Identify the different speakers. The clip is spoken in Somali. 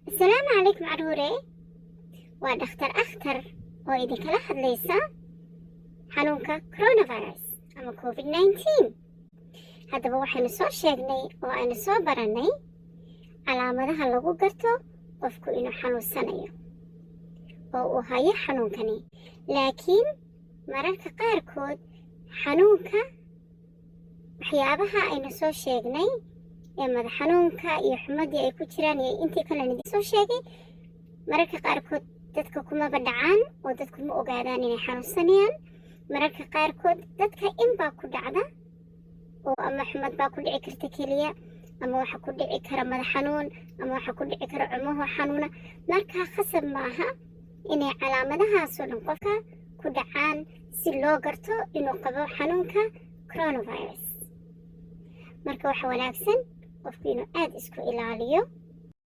Speaker 1: السلام عليكم عروري ودكتور أختر وإذا كلا حد ليس حنونك كورونا فيروس أما كوفيد 19 هذا هو حنسو شيغني وأنا سو براني calaamadaha lagu garto qofku inuu xanuunsanayo oo uu hayo xanuunkani laakiin mararka qaarkood xanuunka waxyaabaha aynu soo sheegnay ee madax xanuunka iyo xumadii ay ku jiraan iyo intii kale nidin soo sheegay mararka qaarkood dadka kuma badhacaan oo dadku ma ogaadaan inay xanuunsanayaan mararka qaarkood dadka in baa ku dhacda oo ama xumad baa ku dhici karta keliya ama waxa ku dhici kara madax xanuun ama waxa ku dhici kara cumaha xanuuna marka khasab maaha inay calaamadahaas oo dhan qofka ku dhacaan si loo garto inuu qabo xanuunka coronavirus marka waxa wanaagsan qofku inuu aad isku ilaaliyo